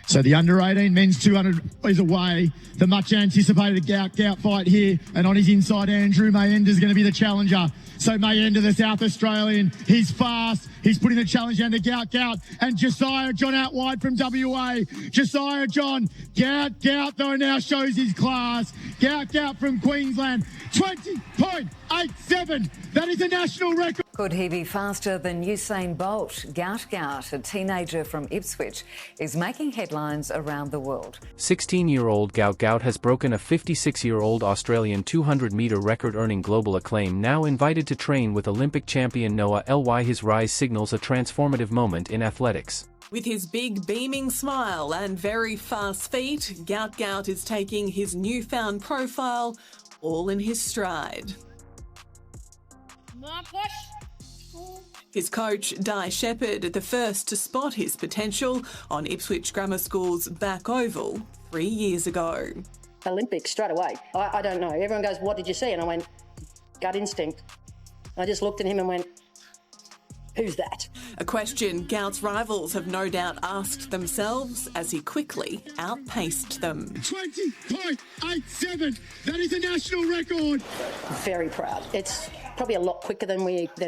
So the under-18 men's 200 is away. The much-anticipated Gout Gout fight here. And on his inside, Andrew Mayenda is going to be the challenger. So Mayenda, the South Australian, he's fast. He's putting the challenge down to Gout Gout. And Josiah John out wide from WA. Josiah John, Gout Gout, though, now shows his class. Gout Gout from Queensland, 20.87. That is a national record. Could he be faster than Usain Bolt? Gout Gout, a teenager from Ipswich, is making headlines around the world. 16-year-old Gout Gout has broken a 56-year-old Australian 200-metre record, earning global acclaim. Now invited to train with Olympic champion Noah Ly, his rise signals a transformative moment in athletics. With his big beaming smile and very fast feet, Gout Gout is taking his newfound profile all in his stride. His coach, Di Shepherd, the first to spot his potential on Ipswich Grammar School's back oval 3 years ago. Olympics straight away. I don't know. Everyone goes, what did you see? And I went, gut instinct. I just looked at him and went, who's that? A question Gout's rivals have no doubt asked themselves as he quickly outpaced them. 20.87. That is a national record. Very proud. It's probably a lot quicker than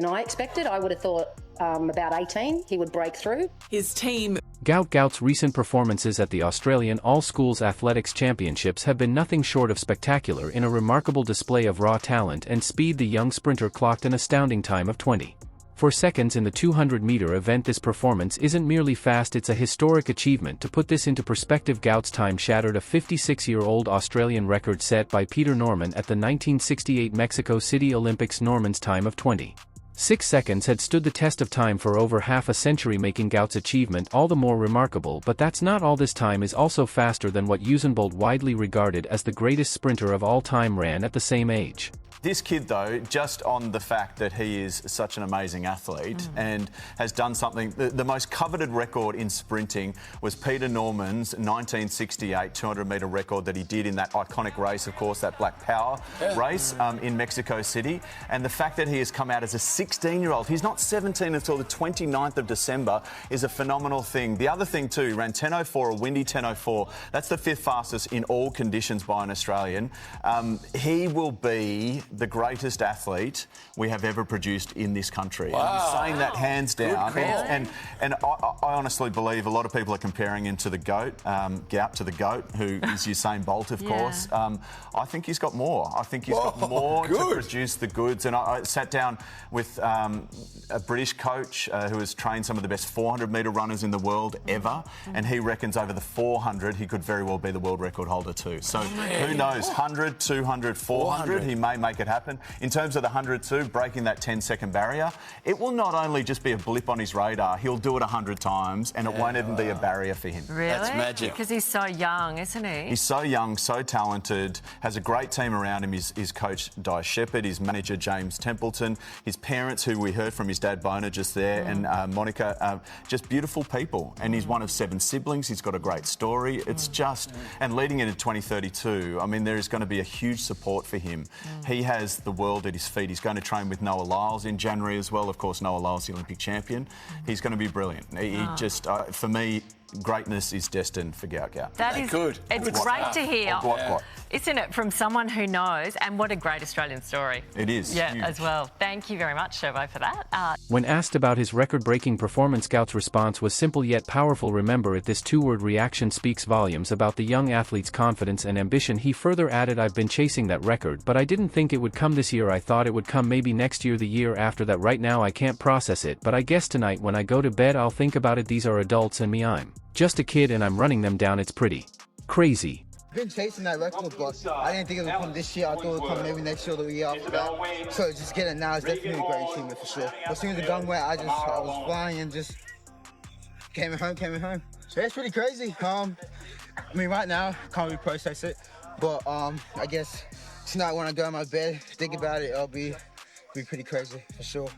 I expected. I would have thought about 18 he would break through. His team. Gout Gout's recent performances at the Australian All-Schools Athletics Championships have been nothing short of spectacular. In a remarkable display of raw talent and speed, the young sprinter clocked an astounding time of 20.4 seconds in the 200-metre event. This performance isn't merely fast, it's a historic achievement. To put this into perspective, Gout's time shattered a 56-year-old Australian record set by Peter Norman at the 1968 Mexico City Olympics. Norman's time of 20.6 seconds had stood the test of time for over half a century, making Gout's achievement all the more remarkable. But that's not all. This time is also faster than what Usain Bolt, widely regarded as the greatest sprinter of all time, ran at the same age. This kid, though, just on the fact that he is such an amazing athlete and has done something, the most coveted record in sprinting was Peter Norman's 1968 200-metre record that he did in that iconic race, of course, that Black Power race in Mexico City. And the fact that he has come out as a 16-year-old, he's not 17 until the 29th of December, is a phenomenal thing. The other thing, too, he ran 10.04, a windy 10.04. That's the 5th fastest in all conditions by an Australian. He will be the greatest athlete we have ever produced in this country. Wow. I'm saying that hands down. And I honestly believe a lot of people are comparing him to the GOAT, Gout to the GOAT, who is Usain Bolt, of course. I think he's got more. I think he's got more to produce the goods. And I sat down with a British coach who has trained some of the best 400-metre runners in the world ever, and he reckons over the 400 he could very well be the world record holder too. So who knows, 100, 200, 400, he may make it happen. In terms of the 100 too, breaking that 10-second barrier, it will not only just be a blip on his radar, he'll do it 100 times and it won't even be a barrier for him. Really? That's magic. Because he's so young, isn't he? He's so young, so talented, has a great team around him. His coach, Di Shepherd, his manager, James Templeton, his parents, who we heard from, his dad, Bona, just there, and Monica, just beautiful people. And he's one of 7 siblings. He's got a great story. It's just... And leading into 2032, I mean, there is going to be a huge support for him. He has the world at his feet. He's going to train with Noah Lyles in January as well. Of course, Noah Lyles, the Olympic champion. He's going to be brilliant. He just, for me, greatness is destined for Gout Gout. That is good. It's great to hear, What? isn't it, from someone who knows, and what a great Australian story. It is. Yeah, huge. as well. Thank you very much, Sherbo, for that. When asked about his record-breaking performance, Gout's response was simple yet powerful. Remember it. This 2-word reaction speaks volumes about the young athlete's confidence and ambition. He further added, "I've been chasing that record, but I didn't think it would come this year. I thought it would come maybe next year, the year after that. Right now I can't process it, but I guess tonight when I go to bed I'll think about it. These are adults and me, I'm just a kid and I'm running them down. It's pretty crazy." I've been chasing that record, but I didn't think it would come this year. I thought it would come maybe next year or the year after that. So just getting it now is definitely a great achievement for sure. As soon as the gun went, I was flying and just came home. So it's pretty crazy. I mean, right now, can't really process it, but I guess tonight when I go in my bed, think about it, it'll be pretty crazy for sure.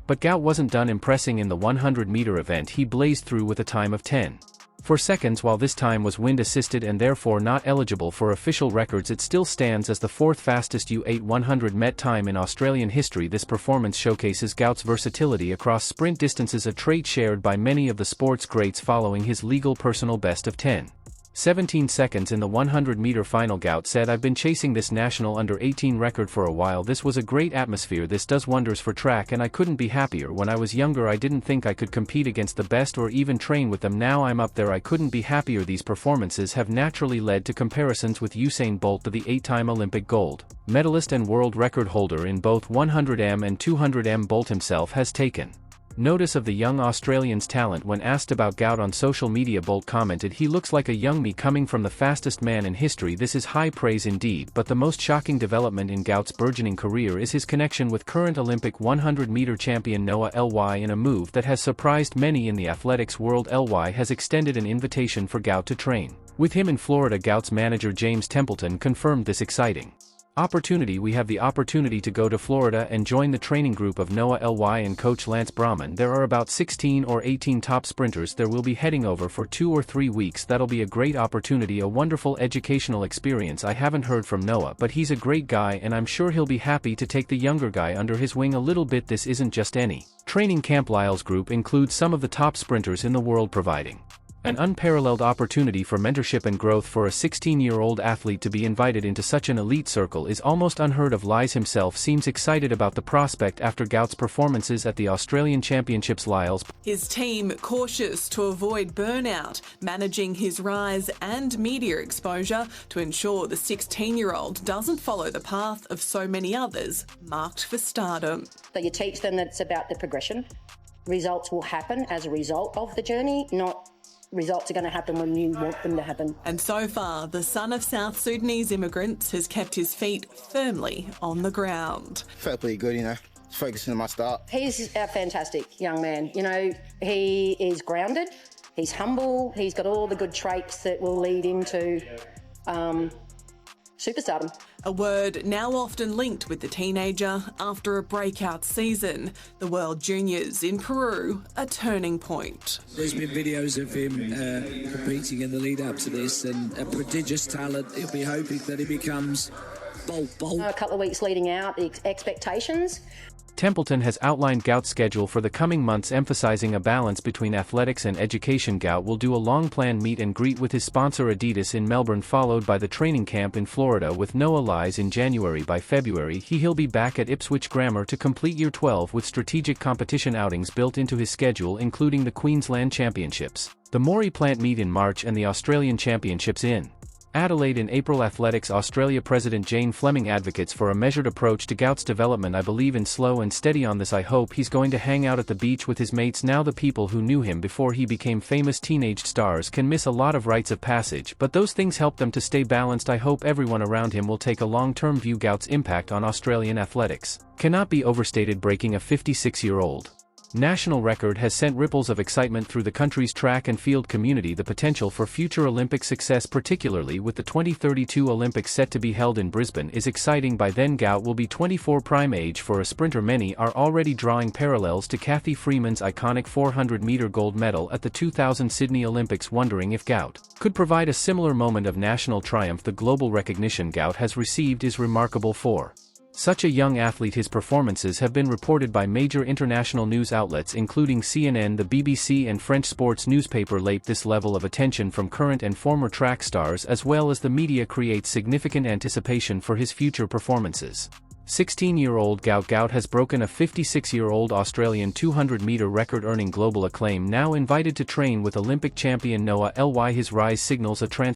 But Gout wasn't done impressing. In the 100-metre event, he blazed through with a time of 10.6 For seconds, while this time was wind-assisted and therefore not eligible for official records, it still stands as the fourth fastest U8 100 met time in Australian history. This performance showcases Gout's versatility across sprint distances, a trait shared by many of the sport's greats following his legal personal best of 10:17 seconds in the 100-meter final. Gout said, "I've been chasing this national under-18 record for a while. This was a great atmosphere. This does wonders for track and I couldn't be happier. When I was younger I didn't think I could compete against the best or even train with them. Now I'm up there. I couldn't be happier." These performances have naturally led to comparisons with Usain Bolt, the 8-time Olympic gold medalist and world record holder in both 100m and 200m. Bolt himself has taken notice of the young Australian's talent. When asked about Gout on social media, Bolt commented, "He looks like a young me coming from the fastest man in history." This is high praise indeed, but the most shocking development in Gout's burgeoning career is his connection with current Olympic 100-meter champion Noah Ly. In a move that has surprised many in the athletics world, Ly has extended an invitation for Gout to train with him in Florida. Gout's manager James Templeton confirmed this exciting opportunity. "We have the opportunity to go to Florida and join the training group of Noah Ly and coach Lance Brahman. There are about 16 or 18 top sprinters there. We'll be heading over for 2 or 3 weeks. That'll be a great opportunity, a wonderful educational experience. I haven't heard from Noah, but he's a great guy and I'm sure he'll be happy to take the younger guy under his wing a little bit. This isn't just any training camp. Lyle's group includes some of the top sprinters in the world, providing an unparalleled opportunity for mentorship and growth. For a 16-year-old athlete to be invited into such an elite circle is almost unheard of." Lyles himself seems excited about the prospect after Gout's performances at the Australian Championships. Lyles, his team cautious to avoid burnout, managing his rise and media exposure to ensure the 16-year-old doesn't follow the path of so many others marked for stardom. So you teach them that it's about the progression. Results will happen as a result of the journey, not results are going to happen when you want them to happen. And so far, the son of South Sudanese immigrants has kept his feet firmly on the ground. Felt pretty good, focusing on my start. He's a fantastic young man. He is grounded, he's humble, he's got all the good traits that will lead into superstardom. A word now often linked with the teenager after a breakout season. The World Juniors in Peru, a turning point. There's been videos of him competing in the lead up to this, and a prodigious talent. He'll be hoping that he becomes Bolt. A couple of weeks leading out, the expectations. Templeton has outlined Gout's schedule for the coming months, emphasizing a balance between athletics and education. Gout will do a long-planned meet and greet with his sponsor Adidas in Melbourne, followed by the training camp in Florida with Noah Lyles in January. By February, he'll be back at Ipswich Grammar to complete Year 12 with strategic competition outings built into his schedule, including the Queensland Championships, the Moree Plant Meet in March and the Australian Championships in Adelaide in April. Athletics Australia President Jane Fleming advocates for a measured approach to Gout's development. "I believe in slow and steady on this. I hope he's going to hang out at the beach with his mates now. The people who knew him before he became famous teenage stars can miss a lot of rites of passage, but those things help them to stay balanced. I hope everyone around him will take a long-term view." Gout's impact on Australian athletics cannot be overstated. Breaking a 56-year-old national record has sent ripples of excitement through the country's track and field community. The potential for future Olympic success, particularly with the 2032 Olympics set to be held in Brisbane, is exciting. By then Gout will be 24, prime age for a sprinter. Many are already drawing parallels to Cathy Freeman's iconic 400-meter gold medal at the 2000 Sydney Olympics, wondering if Gout could provide a similar moment of national triumph. The global recognition Gout has received is remarkable for such a young athlete. His performances have been reported by major international news outlets including CNN, the BBC and French sports newspaper L'Equipe. This level of attention from current and former track stars as well as the media creates significant anticipation for his future performances. 16-year-old Gout Gout has broken a 56-year-old Australian 200-meter record, earning global acclaim. Now invited to train with Olympic champion Noah Ly, his rise signals a